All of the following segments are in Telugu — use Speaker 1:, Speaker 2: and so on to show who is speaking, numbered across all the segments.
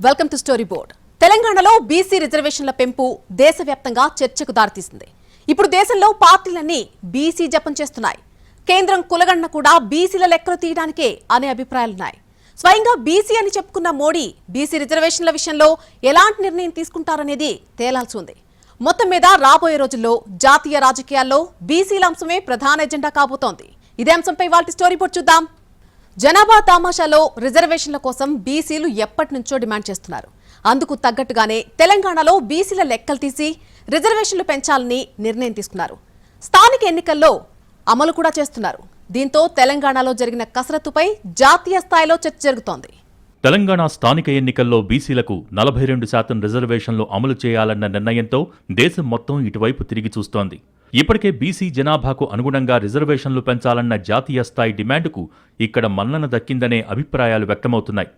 Speaker 1: Welcome to story board. తెలంగాణలో బీసీ రిజర్వేషన్ల పెంపు దేశవ్యాప్తంగా చర్చకు దారితీసింది. ఇప్పుడు దేశంలో పార్టీలన్నీ బీసీ జపం చేస్తున్నాయి. కేంద్రం కులగణన కూడా బీసీల లెక్కలు తీయడానికే అనే అభిప్రాయాలున్నాయి. స్వయంగా బీసీ అని చెప్పుకున్న మోడీ బీసీ రిజర్వేషన్ల విషయంలో ఎలాంటి నిర్ణయం తీసుకుంటారనేది తేలాల్సి ఉంది. మొత్తం మీద రాబోయే రోజుల్లో జాతీయ రాజకీయాల్లో బీసీల అంశమే ప్రధాన ఎజెండా కాబోతోంది. ఇదే అంశంపై వాటి స్టోరీ బోర్డ్ చూద్దాం. జనాభా తామాషాలో రిజర్వేషన్ల కోసం బీసీలు ఎప్పటి నుంచో డిమాండ్ చేస్తున్నారు. అందుకు తగ్గట్టుగానే తెలంగాణలో బీసీల లెక్కలు తీసి రిజర్వేషన్లు పెంచాలని నిర్ణయం తీసుకున్నారు. స్థానిక ఎన్నికల్లో అమలు కూడా చేస్తున్నారు. దీంతో తెలంగాణలో జరిగిన కసరత్తుపై జాతీయ స్థాయిలో చర్చ జరుగుతోంది.
Speaker 2: తెలంగాణ స్థానిక ఎన్నికల్లో బీసీలకు 42% రిజర్వేషన్లు అమలు చేయాలన్న నిర్ణయంతో దేశం మొత్తం ఇటువైపు తిరిగి చూస్తోంది. ఇప్పటికే బీసీ జనాభాకు అనుగుణంగా రిజర్వేషన్లు పెంచాలన్న జాతీయ స్థాయి డిమాండుకు ఇక్కడ మన్నన దక్కిందనే అభిప్రాయాలు వ్యక్తమవుతున్నాయి.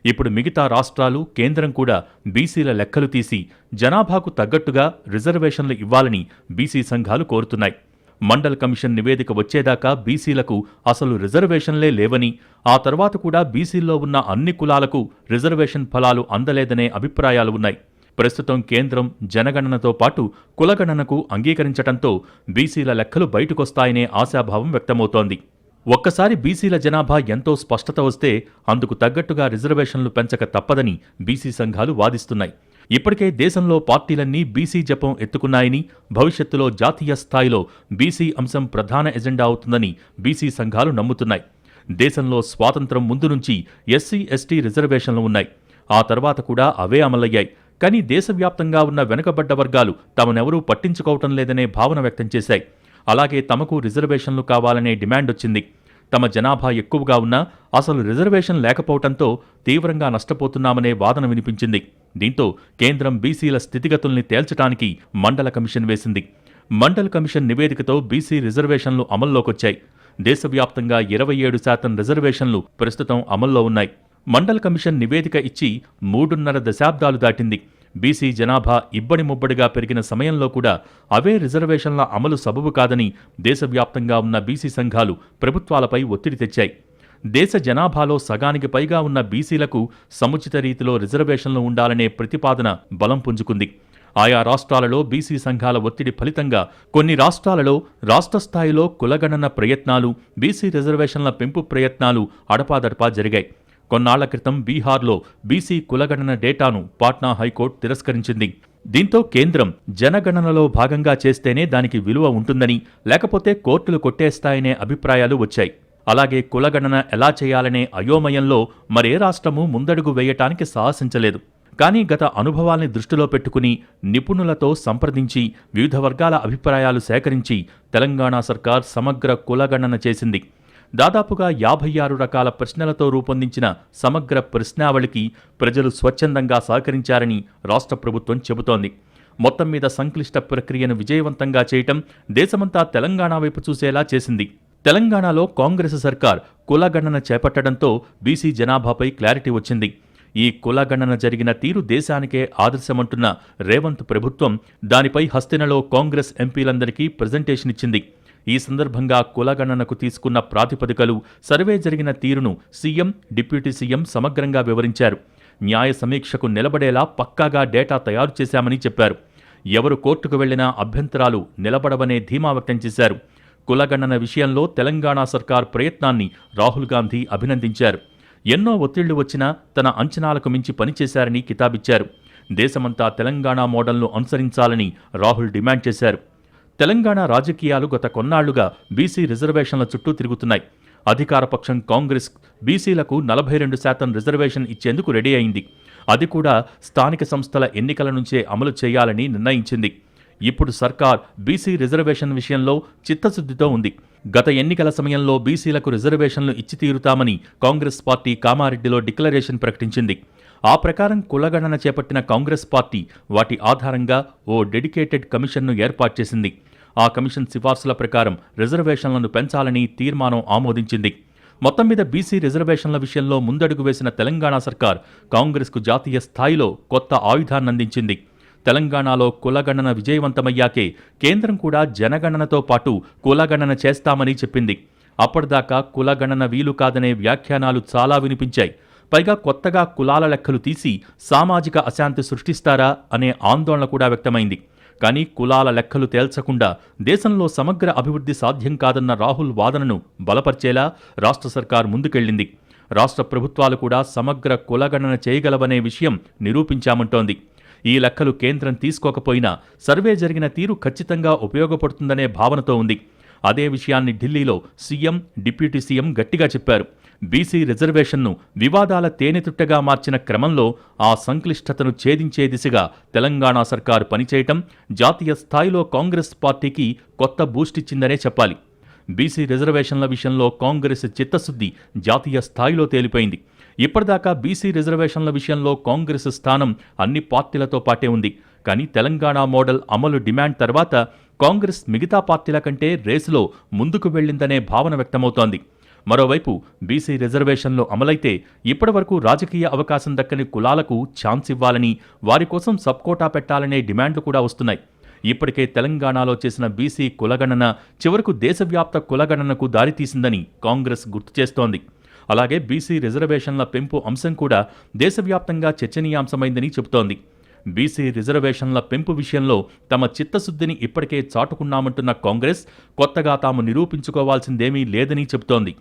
Speaker 2: ఇప్పుడు మిగతా రాష్ట్రాలు, కేంద్రం కూడా బీసీల లెక్కలు తీసి జనాభాకు తగ్గట్టుగా రిజర్వేషన్లు ఇవ్వాలని బీసీ సంఘాలు కోరుతున్నాయి. మండల్ కమిషన్ నివేదిక వచ్చేదాకా బీసీలకు అసలు రిజర్వేషన్లే లేవని, ఆ తర్వాత కూడా బీసీల్లో ఉన్న అన్ని కులాలకు రిజర్వేషన్ ఫలాలు అందలేదనే అభిప్రాయాలు ఉన్నాయి. ప్రస్తుతం కేంద్రం జనగణనతో పాటు కులగణనకు అంగీకరించడంతో బీసీల లెక్కలు బయటకొస్తాయనే ఆశాభావం వ్యక్తమవుతోంది. ఒక్కసారి బీసీల జనాభా ఎంతో స్పష్టత వస్తే అందుకు తగ్గట్టుగా రిజర్వేషన్లు పెంచక తప్పదని బీసీ సంఘాలు వాదిస్తున్నాయి. ఇప్పటికే దేశంలో పార్టీలన్నీ బీసీ జపం ఎత్తుకున్నాయని, భవిష్యత్తులో జాతీయ స్థాయిలో బీసీ అంశం ప్రధాన ఎజెండా అవుతుందని బీసీ సంఘాలు నమ్ముతున్నాయి. దేశంలో స్వాతంత్రం ముందు నుంచి ఎస్సీ, ఎస్టీ రిజర్వేషన్లు ఉన్నాయి. ఆ తర్వాత కూడా అవే అమలయ్యాయి. కానీ దేశవ్యాప్తంగా ఉన్న వెనుకబడ్డ వర్గాలు తమనెవరూ పట్టించుకోవటం లేదనే భావన వ్యక్తం చేశాయి. అలాగే తమకు రిజర్వేషన్లు కావాలనే డిమాండ్ వచ్చింది. తమ జనాభా ఎక్కువగా ఉన్నా అసలు రిజర్వేషన్ లేకపోవడంతో తీవ్రంగా నష్టపోతున్నామనే వాదన వినిపించింది. దీంతో కేంద్రం బీసీల స్థితిగతుల్ని తేల్చడానికి మండల కమిషన్ వేసింది. మండల్ కమిషన్ నివేదికతో బీసీ రిజర్వేషన్లు అమల్లోకొచ్చాయి. దేశవ్యాప్తంగా 27% రిజర్వేషన్లు ప్రస్తుతం అమల్లో ఉన్నాయి. మండల్ కమిషన్ నివేదిక ఇచ్చి 3.5 దశాబ్దాలు దాటింది. బీసీ జనాభా ఇబ్బడి ముబ్బడిగా పెరిగిన సమయంలో కూడా అవే రిజర్వేషన్ల అమలు సబబు కాదని దేశవ్యాప్తంగా ఉన్న బీసీ సంఘాలు ప్రభుత్వాలపై ఒత్తిడి తెచ్చాయి. దేశ జనాభాలో సగానికి పైగా ఉన్న బీసీలకు సముచిత రీతిలో రిజర్వేషన్లు ఉండాలనే ప్రతిపాదన బలం పుంజుకుంది. ఆయా రాష్ట్రాలలో బీసీ సంఘాల ఒత్తిడి ఫలితంగా కొన్ని రాష్ట్రాలలో రాష్ట్ర స్థాయిలో కులగణన ప్రయత్నాలు, బీసీ రిజర్వేషన్ల పెంపు ప్రయత్నాలు అడపాదడపా జరిగాయి. కొన్నాళ్ల క్రితం బీహార్లో బీసీ కులగణన డేటాను పాట్నా హైకోర్టు తిరస్కరించింది. దీంతో కేంద్రం జనగణనలో భాగంగా చేస్తేనే దానికి విలువ ఉంటుందని, లేకపోతే కోర్టులు కొట్టేస్తాయనే అభిప్రాయాలు వచ్చాయి. అలాగే కులగణన ఎలా చేయాలనే అయోమయంలో మరే రాష్ట్రమూ ముందడుగు వేయటానికి సాహసించలేదు. కానీ గత అనుభవాల్ని దృష్టిలో పెట్టుకుని నిపుణులతో సంప్రదించి వివిధ వర్గాల అభిప్రాయాలు సేకరించి తెలంగాణ సర్కార్ సమగ్ర కులగణన చేసింది. దాదాపుగా 56 రకాల ప్రశ్నలతో రూపొందించిన సమగ్ర ప్రశ్నావళికి ప్రజలు స్వచ్ఛందంగా సహకరించారని రాష్ట్ర ప్రభుత్వం చెబుతోంది. మొత్తం మీద సంక్లిష్ట ప్రక్రియను విజయవంతంగా చేయటం దేశమంతా తెలంగాణ వైపు చూసేలా చేసింది. తెలంగాణలో కాంగ్రెస్ సర్కార్ కులగణన చేపట్టడంతో బీసీ జనాభాపై క్లారిటీ వచ్చింది. ఈ కులగణన జరిగిన తీరు దేశానికే ఆదర్శమంటున్న రేవంత్ ప్రభుత్వం దానిపై హస్తినలో కాంగ్రెస్ ఎంపీలందరికీ ప్రజెంటేషన్ ఇచ్చింది. ఈ సందర్భంగా కులగణనకు తీసుకున్న ప్రాతిపదికలు, సర్వే జరిగిన తీరును సీఎం, డిప్యూటీ సీఎం సమగ్రంగా వివరించారు. న్యాయ సమీక్షకు నిలబడేలా పక్కాగా డేటా తయారు చేశామని చెప్పారు. ఎవరు కోర్టుకు వెళ్లినా అభ్యంతరాలు నిలబడవనే ధీమా వ్యక్తం చేశారు. కులగణన విషయంలో తెలంగాణ సర్కార్ ప్రయత్నాన్ని రాహుల్ గాంధీ అభినందించారు. ఎన్నో ఒత్తిళ్లు వచ్చినా తన అంచనాలకు మించి పనిచేశారని కితాబిచ్చారు. దేశమంతా తెలంగాణ మోడల్ను అనుసరించాలని రాహుల్ డిమాండ్ చేశారు. తెలంగాణ రాజకీయాలు గత కొన్నాళ్లుగా బీసీ రిజర్వేషన్ల చుట్టూ తిరుగుతున్నాయి. అధికారపక్షం కాంగ్రెస్ బీసీలకు 42% రిజర్వేషన్ ఇచ్చేందుకు రెడీ అయింది. అది కూడా స్థానిక సంస్థల ఎన్నికల నుంచే అమలు చేయాలని నిర్ణయించింది. ఇప్పుడు సర్కార్ బీసీ రిజర్వేషన్ విషయంలో చిత్తశుద్ధితో ఉంది. గత ఎన్నికల సమయంలో బీసీలకు రిజర్వేషన్లు ఇచ్చి తీరుతామని కాంగ్రెస్ పార్టీ కామారెడ్డిలో డిక్లరేషన్ ప్రకటించింది. ఆ ప్రకారం కులగణన చేపట్టిన కాంగ్రెస్ పార్టీ వాటి ఆధారంగా ఓ డెడికేటెడ్ కమిషన్ను ఏర్పాటు చేసింది. ఆ కమిషన్ సిఫార్సుల ప్రకారం రిజర్వేషన్లను పెంచాలని తీర్మానం ఆమోదించింది. మొత్తం మీద బీసీ రిజర్వేషన్ల విషయంలో ముందడుగు వేసిన తెలంగాణ సర్కార్ కాంగ్రెస్కు జాతీయ స్థాయిలో కొత్త ఆయుధాన్నందించింది. తెలంగాణలో కులగణన విజయవంతమయ్యాకే కేంద్రం కూడా జనగణనతో పాటు కులగణన చేస్తామని చెప్పింది. అప్పటిదాకా కులగణన వీలు కాదనే వ్యాఖ్యానాలు చాలా వినిపించాయి. పైగా కొత్తగా కులాల లెక్కలు తీసి సామాజిక అశాంతి సృష్టిస్తారా అనే ఆందోళన కూడా వ్యక్తమైంది. కానీ కులాల లెక్కలు తేల్చకుండా దేశంలో సమగ్ర అభివృద్ధి సాధ్యం కాదన్న రాహుల్ వాదనను బలపర్చేలా రాష్ట్ర సర్కార్ ముందుకెళ్లింది. రాష్ట్ర ప్రభుత్వాలు కూడా సమగ్ర కులగణన చేయగలవనే విషయం నిరూపించామంటోంది. ఈ లెక్కలు కేంద్రం తీసుకోకపోయినా సర్వే జరిగిన తీరు ఖచ్చితంగా ఉపయోగపడుతుందనే భావనతో ఉంది. అదే విషయాన్ని ఢిల్లీలో సీఎం, డిప్యూటీ సీఎం గట్టిగా చెప్పారు. బీసీ రిజర్వేషన్ను వివాదాల తేనెతుట్టగా మార్చిన క్రమంలో ఆ సంక్లిష్టతను ఛేదించే దిశగా తెలంగాణ సర్కారు పనిచేయటం జాతీయ స్థాయిలో కాంగ్రెస్ పార్టీకి కొత్త బూస్టిచ్చిందనే చెప్పాలి. బీసీ రిజర్వేషన్ల విషయంలో కాంగ్రెస్ చిత్తశుద్ధి జాతీయ స్థాయిలో తేలిపోయింది. ఇప్పటిదాకా బీసీ రిజర్వేషన్ల విషయంలో కాంగ్రెస్ స్థానం అన్ని పార్టీలతో పాటే ఉంది. కానీ తెలంగాణ మోడల్ అమలు డిమాండ్ తర్వాత కాంగ్రెస్ మిగతా పార్టీల కంటే రేసులో ముందుకు వెళ్లిందనే భావన వ్యక్తమవుతోంది. మరోవైపు బీసీ రిజర్వేషన్లు అమలైతే ఇప్పటివరకు రాజకీయ అవకాశం దక్కని కులాలకు ఛాన్స్ ఇవ్వాలని, వారి కోసం సబ్కోటా పెట్టాలనే డిమాండ్లు కూడా వస్తున్నాయి. ఇప్పటికే తెలంగాణలో చేసిన బీసీ కులగణన చివరకు దేశవ్యాప్త కులగణనకు దారితీసిందని కాంగ్రెస్ గుర్తు చేస్తోంది. అలాగే బీసీ రిజర్వేషన్ల పెంపు అంశం కూడా దేశవ్యాప్తంగా చర్చనీయాంశమైందని చెబుతోంది. బీసీ రిజర్వేషన్ల పెంపు విషయంలో తమ చిత్తశుద్ధిని ఇప్పటికే చాటుకున్నామంటున్న కాంగ్రెస్ కొత్తగా తాము నిరూపించుకోవాల్సిందేమీ లేదని చెబుతోంది.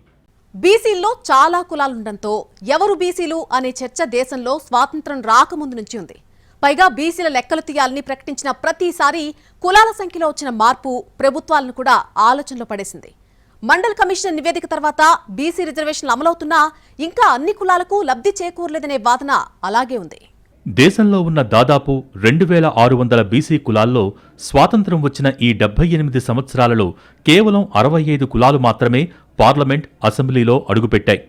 Speaker 1: బీసీల్లో చాలా కులాలుండటంతో ఎవరు బీసీలు అనే చర్చ దేశంలో స్వాతంత్రం రాకముందు నుంచి ఉంది. పైగా బీసీల లెక్కలు తీయాలని ప్రకటించిన ప్రతిసారి కులాల సంఖ్యలో వచ్చిన మార్పు ప్రభుత్వాలను కూడా ఆలోచనలో పడేసింది. మండల్ కమిషన్ నివేదిక తర్వాత బీసీ రిజర్వేషన్లు అమలవుతున్నా ఇంకా అన్ని కులాలకు లబ్ధి చేకూరలేదనే వాదన అలాగే ఉంది.
Speaker 2: దేశంలో ఉన్న దాదాపు 2600 బీసీ కులాల్లో స్వాతంత్ర్యం వచ్చిన ఈ 78 సంవత్సరాలలో కేవలం 65 కులాలు మాత్రమే పార్లమెంట్, అసెంబ్లీలో అడుగుపెట్టాయి.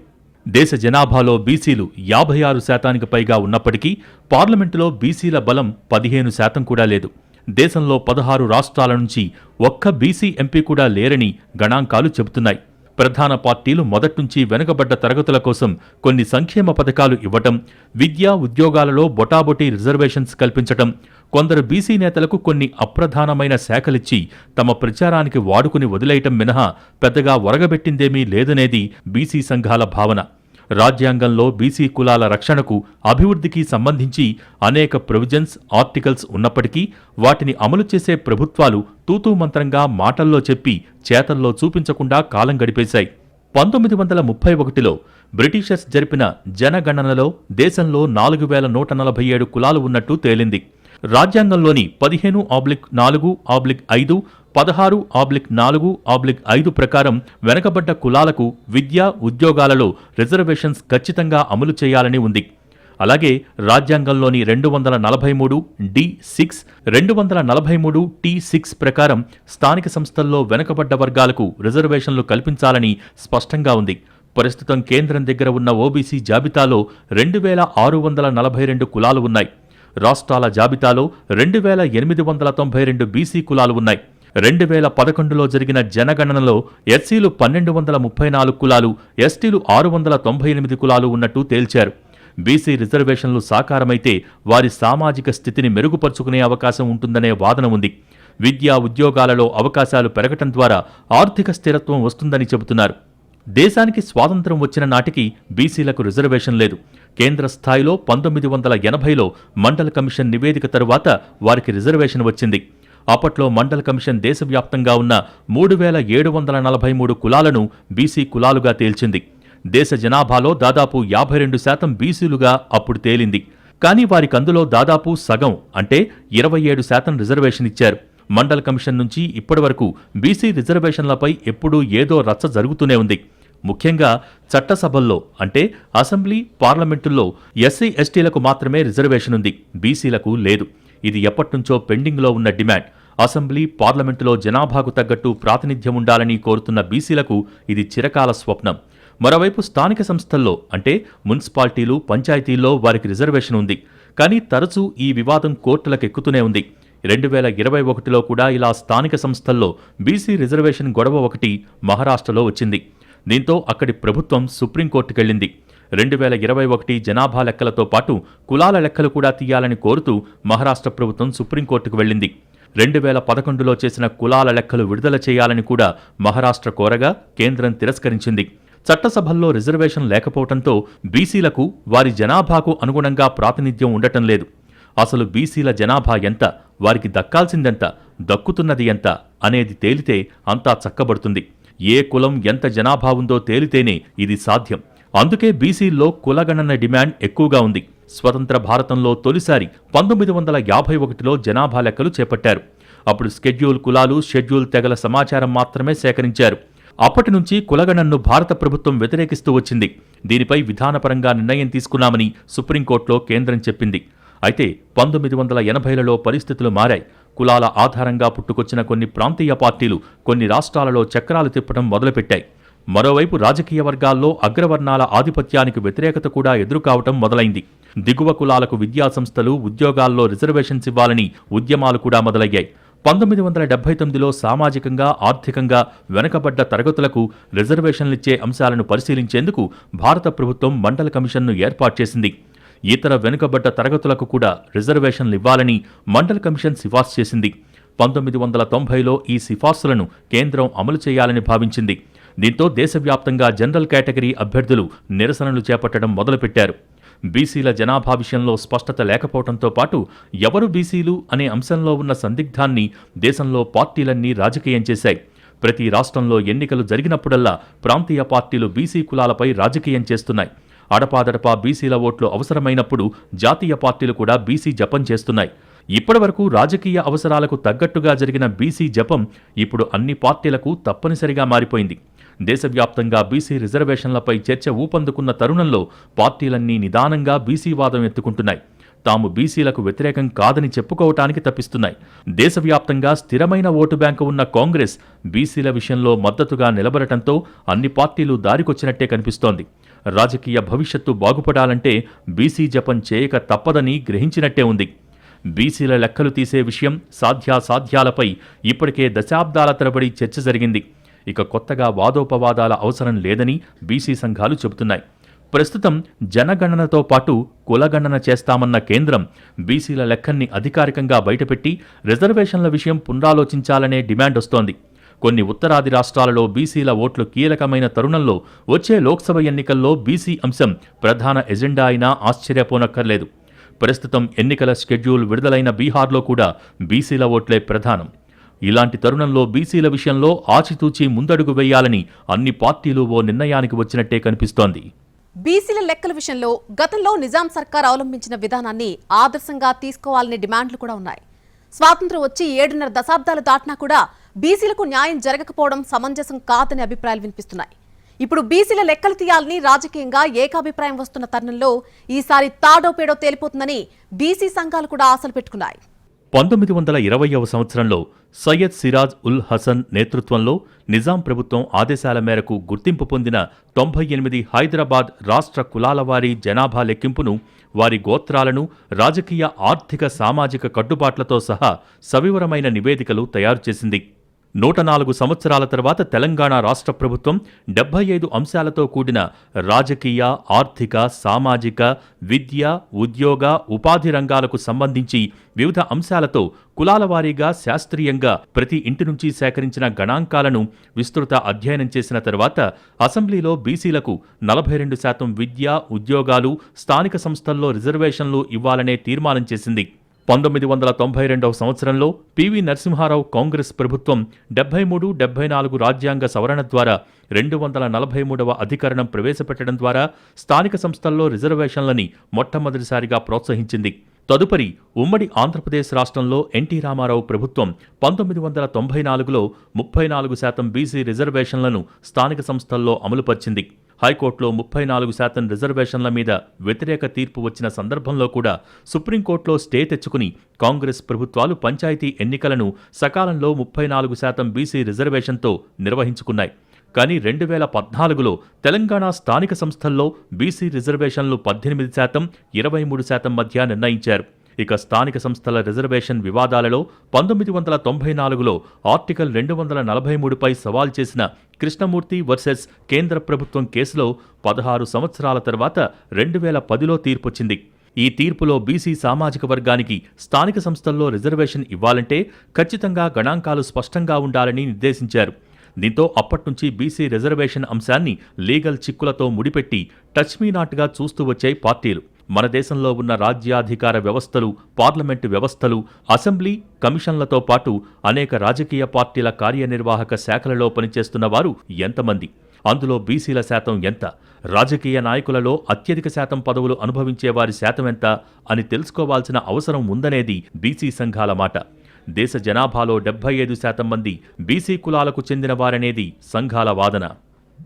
Speaker 2: దేశ జనాభాలో బీసీలు 56% పైగా ఉన్నప్పటికీ పార్లమెంటులో బీసీల బలం 15% కూడా లేదు. దేశంలో 16 రాష్ట్రాల నుంచి ఒక్క బీసీ ఎంపీ కూడా లేరని గణాంకాలు చెబుతున్నాయి. ప్రధాన పార్టీలు మొదట్నుంచి వెనుకబడ్డ తరగతుల కోసం కొన్ని సంక్షేమ పథకాలు ఇవ్వటం, విద్యా ఉద్యోగాలలో బొటాబొటీ రిజర్వేషన్స్ కల్పించటం, కొందరు బీసీ నేతలకు కొన్ని అప్రధానమైన శాఖలిచ్చి తమ ప్రచారానికి వాడుకుని వదిలేయటం మినహా పెద్దగా ఒరగబెట్టిందేమీ లేదనేది బీసీ సంఘాల భావన. రాజ్యాంగంలో బీసీ కులాల రక్షణకు, అభివృద్ధికి సంబంధించి అనేక ప్రొవిజన్స్, ఆర్టికల్స్ ఉన్నప్పటికీ వాటిని అమలు చేసే ప్రభుత్వాలు తూతూ మంత్రంగా మాటల్లో చెప్పి చేతల్లో చూపించకుండా కాలం గడిపేశాయి. 1931లో బ్రిటిషర్స్ జరిపిన జనగణనలో దేశంలో 4147 కులాలు ఉన్నట్టు తేలింది. రాజ్యాంగంలోని 15/4/5, 16/4/5 ప్రకారం వెనకబడ్డ కులాలకు విద్యా ఉద్యోగాలలో రిజర్వేషన్స్ ఖచ్చితంగా అమలు చేయాలని ఉంది. అలాగే రాజ్యాంగంలోని 243(d)(6), 243(t)(6) ప్రకారం స్థానిక సంస్థల్లో వెనకబడ్డ వర్గాలకు రిజర్వేషన్లు కల్పించాలని స్పష్టంగా ఉంది. ప్రస్తుతం కేంద్రం దగ్గర ఉన్న ఓబీసీ జాబితాలో 2642 కులాలు ఉన్నాయి. రాష్ట్రాల జాబితాలో 2892 బీసీ కులాలు ఉన్నాయి. 2011లో జరిగిన జనగణనలో ఎస్సీలు 1234 కులాలు, ఎస్టీలు 698 కులాలు ఉన్నట్టు తేల్చారు. బీసీ రిజర్వేషన్లు సాకారమైతే వారి సామాజిక స్థితిని మెరుగుపరుచుకునే అవకాశం ఉంటుందనే వాదన ఉంది. విద్యా ఉద్యోగాలలో అవకాశాలు పెరగటం ద్వారా ఆర్థిక స్థిరత్వం వస్తుందని చెబుతున్నారు. దేశానికి స్వాతంత్ర్యం వచ్చిన నాటికి బీసీలకు రిజర్వేషన్ లేదు. కేంద్ర స్థాయిలో 1980లో మండల్ కమిషన్ నివేదిక తరువాత వారికి రిజర్వేషన్ వచ్చింది. అప్పట్లో మండల్ కమిషన్ దేశవ్యాప్తంగా ఉన్న 3743 కులాలను బీసీ కులాలుగా తేల్చింది. దేశ జనాభాలో దాదాపు 52% బీసీలుగా అప్పుడు తేలింది. కానీ వారికందులో దాదాపు సగం అంటే 27% రిజర్వేషన్ ఇచ్చారు. మండల్ కమిషన్ నుంచి ఇప్పటివరకు బీసీ రిజర్వేషన్లపై ఎప్పుడూ ఏదో రచ్చ జరుగుతూనే ఉంది. ముఖ్యంగా చట్టసభల్లో అంటే అసెంబ్లీ, పార్లమెంటుల్లో ఎస్సీ ఎస్టీలకు మాత్రమే రిజర్వేషన్ ఉంది, బీసీలకు లేదు. ఇది ఎప్పటినుంచో పెండింగ్లో ఉన్న డిమాండ్. అసెంబ్లీ, పార్లమెంటులో జనాభాకు తగ్గట్టు ప్రాతినిధ్యం ఉండాలని కోరుతున్న బీసీలకు ఇది చిరకాల స్వప్నం. మరోవైపు స్థానిక సంస్థల్లో అంటే మున్సిపాలిటీలు, పంచాయతీల్లో వారికి రిజర్వేషన్ ఉంది. కానీ తరచూ ఈ వివాదం కోర్టులకెక్కుతూనే ఉంది. 2021లో కూడా ఇలా స్థానిక సంస్థల్లో బీసీ రిజర్వేషన్ గొడవ ఒకటి మహారాష్ట్రలో వచ్చింది. దీంతో అక్కడి ప్రభుత్వం సుప్రీంకోర్టుకెళ్లింది. 2021 జనాభా లెక్కలతో పాటు కులాల లెక్కలు కూడా తీయాలని కోరుతూ మహారాష్ట్ర ప్రభుత్వం సుప్రీంకోర్టుకు వెళ్లింది. 2011లో చేసిన కులాల లెక్కలు విడుదల చేయాలని కూడా మహారాష్ట్ర కోరగా కేంద్రం తిరస్కరించింది. చట్టసభల్లో రిజర్వేషన్ లేకపోవడంతో బీసీలకు వారి జనాభాకు అనుగుణంగా ప్రాతినిధ్యం ఉండటం లేదు. అసలు బీసీల జనాభా ఎంత, వారికి దక్కాల్సిందెంత, దక్కుతున్నది ఎంత అనేది తేలితే అంతా చక్కబడుతుంది. ఏ కులం ఎంత జనాభా ఉందో తేలితేనే ఇది సాధ్యం. అందుకే బీసీల్లో కులగణన డిమాండ్ ఎక్కువగా ఉంది. స్వతంత్ర భారతంలో తొలిసారి 1951లో జనాభా లెక్కలు చేపట్టారు. అప్పుడు షెడ్యూల్ కులాలు, షెడ్యూల్ తెగల సమాచారం మాత్రమే సేకరించారు. అప్పటి నుంచి కులగణనను భారత ప్రభుత్వం వ్యతిరేకిస్తూ వచ్చింది. దీనిపై విధానపరంగా నిర్ణయం తీసుకున్నామని సుప్రీంకోర్టులో కేంద్రం చెప్పింది. అయితే 1980లలో పరిస్థితులు మారాయి. కులాల ఆధారంగా పుట్టుకొచ్చిన కొన్ని ప్రాంతీయ పార్టీలు కొన్ని రాష్ట్రాలలో చక్రాలు తిప్పడం మొదలుపెట్టాయి. మరోవైపు రాజకీయ వర్గాల్లో అగ్రవర్ణాల ఆధిపత్యానికి వ్యతిరేకత కూడా ఎదురుకావటం మొదలైంది. దిగువ కులాలకు విద్యాసంస్థలు, ఉద్యోగాల్లో రిజర్వేషన్స్ ఇవ్వాలని ఉద్యమాలు కూడా మొదలయ్యాయి. 1979లో సామాజికంగా, ఆర్థికంగా వెనుకబడ్డ తరగతులకు రిజర్వేషన్లిచ్చే అంశాలను పరిశీలించేందుకు భారత ప్రభుత్వం మండల్ కమిషన్ను ఏర్పాటు చేసింది. ఇతర వెనుకబడ్డ తరగతులకు కూడా రిజర్వేషన్లు ఇవ్వాలని మండల్ కమిషన్ సిఫార్సు చేసింది. 1990లో ఈ సిఫార్సులను కేంద్రం అమలు చేయాలని భావించింది. దీంతో దేశవ్యాప్తంగా జనరల్ కేటగిరీ అభ్యర్థులు నిరసనలు చేపట్టడం మొదలుపెట్టారు. బీసీల జనాభా విషయంలో స్పష్టత లేకపోవడంతో పాటు ఎవరు బీసీలు అనే అంశంలో ఉన్న సందిగ్ధాన్ని దేశంలో పార్టీలన్నీ రాజకీయం చేశాయి. ప్రతి రాష్ట్రంలో ఎన్నికలు జరిగినప్పుడల్లా ప్రాంతీయ పార్టీలు బీసీ కులాలపై రాజకీయం చేస్తున్నాయి. అడపాదడపా బీసీల ఓట్లు అవసరమైనప్పుడు జాతీయ పార్టీలు కూడా బీసీ జపం చేస్తున్నాయి. ఇప్పటివరకు రాజకీయ అవసరాలకు తగ్గట్టుగా జరిగిన బీసీ జపం ఇప్పుడు అన్ని పార్టీలకు తప్పనిసరిగా మారిపోయింది. దేశవ్యాప్తంగా బీసీ రిజర్వేషన్లపై చర్చ ఊపందుకున్న తరుణంలో పార్టీలన్నీ నిదానంగా బీసీ వాదం ఎత్తుకుంటున్నాయి. తాము బీసీలకు వ్యతిరేకం కాదని చెప్పుకోవటానికి తప్పిస్తున్నాయి. దేశవ్యాప్తంగా స్థిరమైన ఓటు బ్యాంకు ఉన్న కాంగ్రెస్ బీసీల విషయంలో మద్దతుగా నిలబడటంతో అన్ని పార్టీలు దారికొచ్చినట్టే కనిపిస్తోంది. రాజకీయ భవిష్యత్తు బాగుపడాలంటే బీసీ జపం చేయక తప్పదని గ్రహించినట్టే ఉంది. బీసీల లెక్కలు తీసే విషయం, సాధ్యాసాధ్యాలపై ఇప్పటికే దశాబ్దాల తరబడి చర్చ జరిగింది. ఇక కొత్తగా వాదోపవాదాల అవసరం లేదని బీసీ సంఘాలు చెబుతున్నాయి. ప్రస్తుతం జనగణనతో పాటు కులగణన చేస్తామన్న కేంద్రం బీసీల లెక్కల్ని అధికారికంగా బయటపెట్టి రిజర్వేషన్ల విషయం పునరాలోచించాలనే డిమాండ్ వస్తోంది. కొన్ని ఉత్తరాది రాష్ట్రాలలో బీసీల ఓట్లు కీలకమైన తరుణంలో వచ్చే లోక్సభ ఎన్నికల్లో బీసీ అంశం ప్రధాన ఎజెండా అయినా ఆశ్చర్యపోనక్కర్లేదు. ప్రస్తుతం ఎన్నికల షెడ్యూల్ విడుదలైన బీహార్లో కూడా బీసీల ఓట్లే ప్రధానం. ఇలాంటి తరుణంలో బీసీల విషయంలో ఆచితూచి ముందడుగు వేయాలని అన్ని పార్టీలు ఓ నిర్ణయానికి వచ్చినట్టే కనిపిస్తోంది.
Speaker 1: బీసీల లెక్కల విషయంలో గతంలో నిజాం సర్కార్ అవలంబించిన విధానాన్ని ఆదర్శంగా తీసుకోవాలనే డిమాండ్లు కూడా ఉన్నాయి. స్వాతంత్ర్యం వచ్చి 7.5 దశాబ్దాలు దాటినా కూడా బీసీలకు న్యాయం జరగకపోవడం సమంజసం కాదని అభిప్రాయాలు వినిపిస్తున్నాయి. ఇప్పుడు బీసీల లెక్కలు తీయాలని రాజకీయంగా ఏకాభిప్రాయం వస్తున్న తరుణంలో ఈసారి తాడో పేడో తేలిపోతుందని బీసీ సంఘాలు కూడా ఆశలు పెట్టుకున్నాయి.
Speaker 2: 1920వ సంవత్సరంలో సయ్యద్ సిరాజ్ ఉల్ హసన్ నేతృత్వంలో నిజాం ప్రభుత్వం ఆదేశాల మేరకు గుర్తింపు పొందిన 98 హైదరాబాద్ రాష్ట్ర కులాలవారీ జనాభా లెక్కింపును, వారి గోత్రాలను, రాజకీయ, ఆర్థిక, సామాజిక కట్టుబాట్లతో సహా సవివరమైన నివేదికలు తయారు చేసింది. 104 సంవత్సరాల తర్వాత తెలంగాణ రాష్ట్ర ప్రభుత్వం 75 అంశాలతో కూడిన రాజకీయ, ఆర్థిక, సామాజిక, విద్య, ఉద్యోగ, ఉపాధి రంగాలకు సంబంధించి వివిధ అంశాలతో కులాల వారీగా శాస్త్రీయంగా ప్రతి ఇంటి నుంచి సేకరించిన గణాంకాలను విస్తృత అధ్యయనం చేసిన తర్వాత అసెంబ్లీలో బీసీలకు 42% విద్య, ఉద్యోగాలు, స్థానిక సంస్థల్లో రిజర్వేషన్లు ఇవ్వాలనే తీర్మానం చేసింది. 1992వ సంవత్సరంలో పివి నరసింహారావు కాంగ్రెస్ ప్రభుత్వం 73-74 రాజ్యాంగ సవరణ ద్వారా 243వ అధికరణం ప్రవేశపెట్టడం ద్వారా స్థానిక సంస్థల్లో రిజర్వేషన్లని మొట్టమొదటిసారిగా ప్రోత్సహించింది. తదుపరి ఉమ్మడి ఆంధ్రప్రదేశ్ రాష్ట్రంలో ఎన్టీ రామారావు ప్రభుత్వం 1994లో 34% బీసీ రిజర్వేషన్లను స్థానిక సంస్థల్లో అమలుపర్చింది. హైకోర్టులో 34% రిజర్వేషన్ల మీద వ్యతిరేక తీర్పు వచ్చిన సందర్భంలో కూడా సుప్రీంకోర్టులో స్టే తెచ్చుకుని కాంగ్రెస్ ప్రభుత్వాలు పంచాయతీ ఎన్నికలను సకాలంలో 34% బీసీ రిజర్వేషన్తో నిర్వహించుకున్నాయి. కానీ 2014లో తెలంగాణ స్థానిక సంస్థల్లో బీసీ రిజర్వేషన్లు 18%, 23% మధ్య నిర్ణయించారు. ఇక స్థానిక సంస్థల రిజర్వేషన్ వివాదాలలో 1994లో ఆర్టికల్ 243పై సవాల్ చేసిన కృష్ణమూర్తి వర్సెస్ కేంద్ర ప్రభుత్వం కేసులో 16 సంవత్సరాల తర్వాత 2010లో తీర్పొచ్చింది. ఈ తీర్పులో బీసీ సామాజిక వర్గానికి స్థానిక సంస్థల్లో రిజర్వేషన్ ఇవ్వాలంటే ఖచ్చితంగా గణాంకాలు స్పష్టంగా ఉండాలని నిర్దేశించారు. దీంతో అప్పట్నుంచి బీసీ రిజర్వేషన్ అంశాన్ని లీగల్ చిక్కులతో ముడిపెట్టి టచ్ మీ నాట్గా చూస్తూ వచ్చాయి పార్టీలు. మన దేశంలో ఉన్న రాజ్యాధికార వ్యవస్థలు, పార్లమెంటు వ్యవస్థలు, అసెంబ్లీ, కమిషన్లతో పాటు అనేక రాజకీయ పార్టీల కార్యనిర్వాహక శాఖలలో పనిచేస్తున్న వారు ఎంతమంది? అందులో బీసీల శాతం ఎంత? రాజకీయ నాయకులలో అత్యధిక శాతం పదవులు అనుభవించే వారి శాతం ఎంత అని తెలుసుకోవాల్సిన అవసరం ఉందనేది బీసీ సంఘాల మాట. దేశ జనాభాలో 75% మంది బీసీ కులాలకు చెందిన వారనేది సంఘాల వాదన.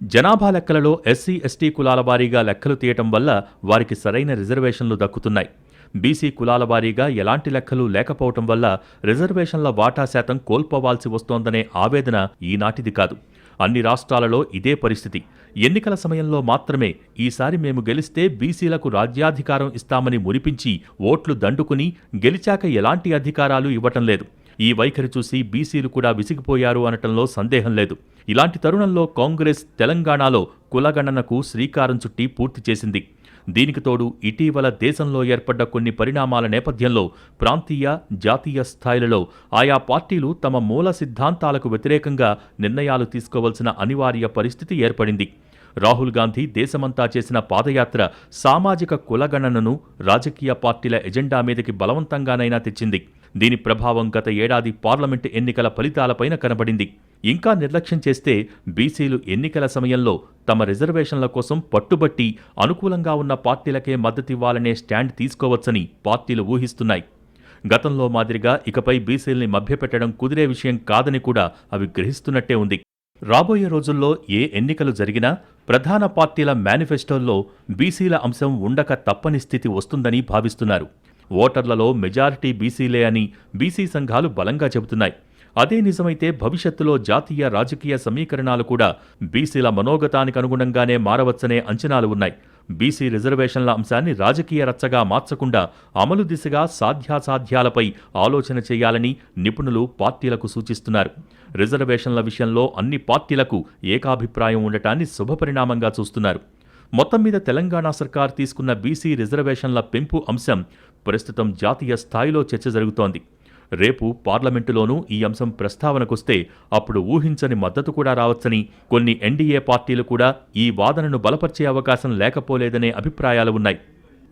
Speaker 2: జనాభా లెక్కలలో ఎస్సీ, ఎస్టీ కులాల వారీగా లెక్కలు తీయటం వల్ల వారికి సరైన రిజర్వేషన్లు దక్కుతున్నాయి. బీసీ కులాల వారీగా ఎలాంటి లెక్కలు లేకపోవటం వల్ల రిజర్వేషన్ల వాటా శాతం కోల్పోవాల్సి వస్తోందనే ఆవేదన ఈనాటిది కాదు. అన్ని రాష్ట్రాలలో ఇదే పరిస్థితి. ఎన్నికల సమయంలో మాత్రమే ఈసారి మేము గెలిస్తే బీసీలకు రాజ్యాధికారం ఇస్తామని మురిపించి ఓట్లు దండుకుని గెలిచాక ఎలాంటి అధికారాలు ఇవ్వటం లేదు. ఈ వైఖరి చూసి బీసీలు కూడా విసిగిపోయారు అనటంలో సందేహం లేదు. ఇలాంటి తరుణంలో కాంగ్రెస్ తెలంగాణలో కులగణనకు శ్రీకారం చుట్టి పూర్తి చేసింది. దీనికి తోడు ఇటీవల దేశంలో ఏర్పడ్డ కొన్ని పరిణామాల నేపథ్యంలో ప్రాంతీయ, జాతీయ స్థాయిలలో ఆయా పార్టీలు తమ మూల సిద్ధాంతాలకు వ్యతిరేకంగా నిర్ణయాలు తీసుకోవాల్సిన అనివార్య పరిస్థితి ఏర్పడింది. రాహుల్ గాంధీ దేశమంతా చేసిన పాదయాత్ర సామాజిక కులగణనను రాజకీయ పార్టీల ఎజెండా మీదకి బలవంతంగానైనా తెచ్చింది. దీని ప్రభావం గత ఏడాది పార్లమెంటు ఎన్నికల ఫలితాలపైన కనబడింది. ఇంకా నిర్లక్ష్యం చేస్తే బీసీలు ఎన్నికల సమయంలో తమ రిజర్వేషన్ల కోసం పట్టుబట్టి అనుకూలంగా ఉన్న పార్టీలకే మద్దతివ్వాలనే స్టాండ్ తీసుకోవచ్చని పార్టీలు ఊహిస్తున్నాయి. గతంలో మాదిరిగా ఇకపై బీసీల్ని మభ్యపెట్టడం కుదిరే విషయం కాదని కూడా అవి గ్రహిస్తున్నట్టే ఉంది. రాబోయే రోజుల్లో ఏ ఎన్నికలు జరిగినా ప్రధాన పార్టీల మేనిఫెస్టోల్లో బీసీల అంశం ఉండక తప్పని స్థితి వస్తుందని భావిస్తున్నారు. ఓటర్లలో మెజారిటీ బీసీలే అని బీసీ సంఘాలు బలంగా చెబుతున్నాయి. అదే నిజమైతే భవిష్యత్తులో జాతీయ రాజకీయ సమీకరణాలు కూడా బీసీల మనోగతానికి అనుగుణంగానే మారవచ్చనే అంచనాలు ఉన్నాయి. బీసీ రిజర్వేషన్ల అంశాన్ని రాజకీయ రచ్చగా మార్చకుండా అమలు దిశగా సాధ్యాసాధ్యాలపై ఆలోచన చేయాలని నిపుణులు పార్టీలకు సూచిస్తున్నారు. రిజర్వేషన్ల విషయంలో అన్ని పార్టీలకు ఏకాభిప్రాయం ఉండటాన్ని శుభపరిణామంగా చూస్తున్నారు. మొత్తం మీద తెలంగాణ సర్కార్ తీసుకున్న బీసీ రిజర్వేషన్ల పెంపు అంశం ప్రస్తుతం జాతీయ స్థాయిలో చర్చ జరుగుతోంది. రేపు పార్లమెంటులోనూ ఈ అంశం ప్రస్తావనకొస్తే అప్పుడు ఊహించని మద్దతు కూడా రావచ్చని, కొన్ని ఎన్డీఏ పార్టీలు కూడా ఈ వాదనను బలపర్చే అవకాశం లేకపోలేదనే అభిప్రాయాలు ఉన్నాయి.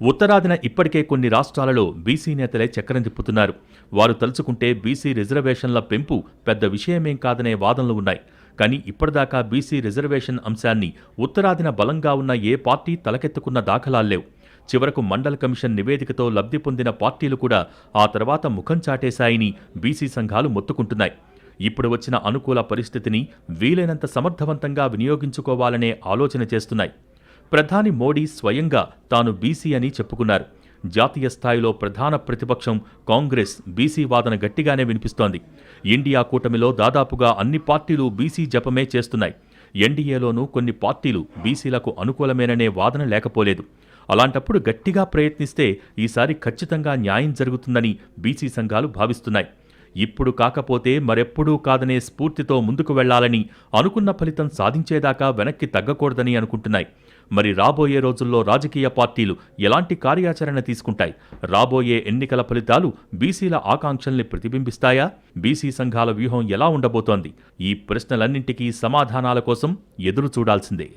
Speaker 2: ఉత్తరాదిన ఇప్పటికే కొన్ని రాష్ట్రాలలో బీసీ నేతలే చక్రం తిప్పుతున్నారు. వారు తలుచుకుంటే బీసీ రిజర్వేషన్ల పెంపు పెద్ద విషయమేం కాదనే వాదనలు ఉన్నాయి. కానీ ఇప్పటిదాకా బీసీ రిజర్వేషన్ అంశాన్ని ఉత్తరాదిన బలంగా ఉన్న ఏ పార్టీ తలకెత్తుకున్న దాఖలాల్లేవు. చివరకు మండల్ కమిషన్ నివేదికతో లబ్ధి పొందిన పార్టీలు కూడా ఆ తర్వాత ముఖం చాటేశాయని బీసీ సంఘాలు మొత్తుకుంటున్నాయి. ఇప్పుడు వచ్చిన అనుకూల పరిస్థితిని వీలైనంత సమర్థవంతంగా వినియోగించుకోవాలనే ఆలోచన చేస్తున్నాయి. ప్రధాని మోడీ స్వయంగా తాను బీసీ అని చెప్పుకున్నారు. జాతీయ స్థాయిలో ప్రధాన ప్రతిపక్షం కాంగ్రెస్ బీసీ వాదన గట్టిగానే వినిపిస్తోంది. ఇండియా కూటమిలో దాదాపుగా అన్ని పార్టీలు బీసీ జపమే చేస్తున్నాయి. ఎన్డీఏలోనూ కొన్ని పార్టీలు బీసీలకు అనుకూలమేననే వాదన లేకపోలేదు. అలాంటప్పుడు గట్టిగా ప్రయత్నిస్తే ఈసారి ఖచ్చితంగా న్యాయం జరుగుతుందని బీసీ సంఘాలు భావిస్తున్నాయి. ఇప్పుడు కాకపోతే మరెప్పుడూ కాదనే స్ఫూర్తితో ముందుకు వెళ్లాలని, అనుకున్న ఫలితం సాధించేదాకా వెనక్కి తగ్గకూడదని అనుకుంటున్నాయి. మరి రాబోయే రోజుల్లో రాజకీయ పార్టీలు ఎలాంటి కార్యాచరణ తీసుకుంటాయి? రాబోయే ఎన్నికల ఫలితాలు బీసీల ఆకాంక్షల్ని ప్రతిబింబిస్తాయా? బీసీ సంఘాల వ్యూహం ఎలా ఉండబోతోంది? ఈ ప్రశ్నలన్నింటికీ సమాధానాల కోసం ఎదురు చూడాల్సిందే.